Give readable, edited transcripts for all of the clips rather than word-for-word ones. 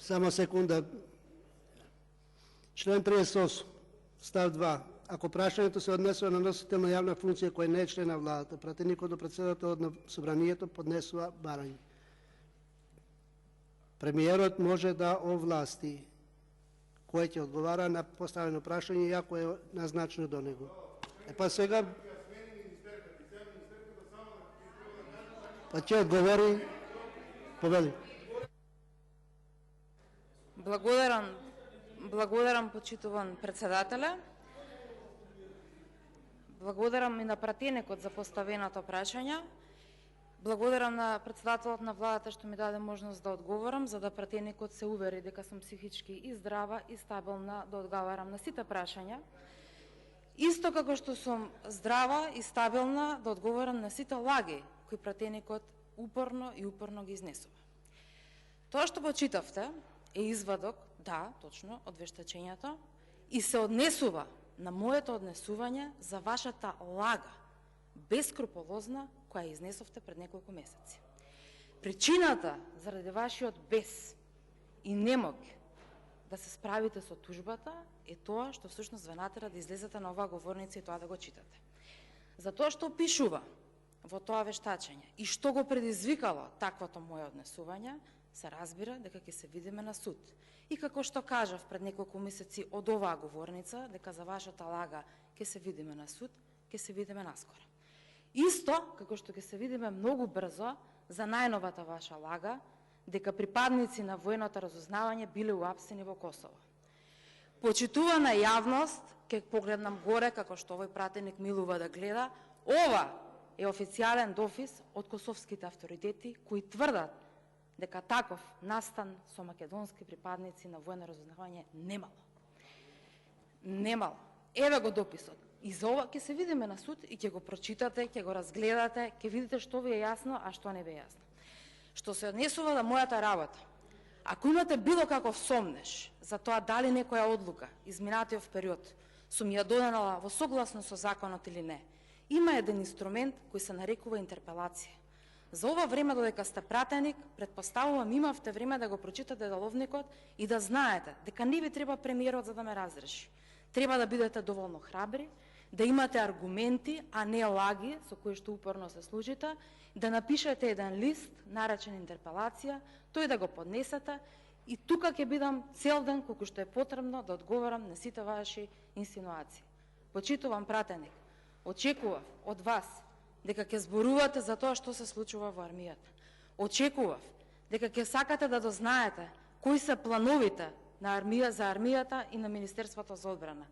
Само секунда. Член 38, став 2. Ако прашањето се однесува на носител на јавна функција кој не е член на владата, пратеникот до председателот на собранието поднесува барање. Премиерот може да овласти кој ќе одговара на поставено прашање, иако е назначено до него. Па сега ќе одговори, повели. Благодарам, почитуван председателе. Благодарам и на пратеникот за поставеното прашање. Благодарам на председателот на владата што ми даде можност да одговорам, за да пратеникот се увери дека сум психички и здрава и стабилна да одговарам на сите прашања. Исто како што сум здрава и стабилна да одговорам на сите лаги кои пратеникот упорно ги изнесува. Тоа што почитавте е извадок, да, точно, од вештачењето и се однесува на моето однесување за вашата лага, бескрупулозна, која изнесовте пред неколку месеци. Причината заради вашиот бес и немог да се справите со тужбата е тоа што всушност ве натера да излезете на оваа говорница и тоа да го читате. За тоа што пишува во тоа вештачење и што го предизвикало таквото моје однесување, се разбира дека ќе се видиме на суд. И како што кажав пред неколку месеци од оваа говорница, дека за вашата лага ќе се видиме на суд, ќе се видиме наскоро. Исто како што ќе се видиме многу брзо за најновата ваша лага, дека припадници на военото разузнавање биле уапсени во Косово. Почитувана јавност, ќе погледнам горе како што овој пратеник милува да гледа, ова е официјален допис од косовските авторитети кои тврдат дека таков настан со македонски припадници на воено разузнавање немало. Немало. Еве го дописот. И за ова ќе се видиме на суд и ќе го прочитате, ќе го разгледате, ќе видите што ви е јасно, а што не ви е јасно. Што се однесува на мојата работа, ако имате било каков сомнеш за тоа дали некоја одлука изминатиот период сум ја донела во согласно со законот или не, има еден инструмент кој се нарекува интерпелација. За ова време додека сте пратеник, претпоставувам имавте време да го прочитате деловникот и да знаете дека не ви треба премиерот за да ме разреши. Треба да бидете доволно храбри, да имате аргументи, а не лаги со кои што упорно се служите, да напишете еден лист наречен интерпелација, тој да го поднесете и тука ќе бидам цел ден колку што е потребно да одговорам на сите ваши инсинуации. Почитувам пратеник, очекував од вас дека ќе зборувате за тоа што се случува во армијата. Очекував дека ќе сакате да дознаете кои се плановите на за армијата и на Министерството за одбрана.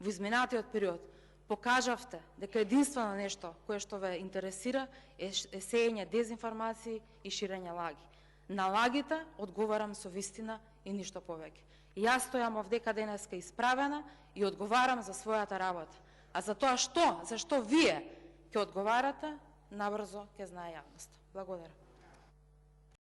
Во изминатиот период покажавте дека единствено нешто кое што ве интересира е сеење дезинформации и ширење лаги. На лагите одговарам со вистина и ништо повеќе. Јас стојам овдека денеска исправена и одговарам за својата работа. А за тоа зашто вие ќе одговарате, набрзо ќе знае јавноста. Благодарам.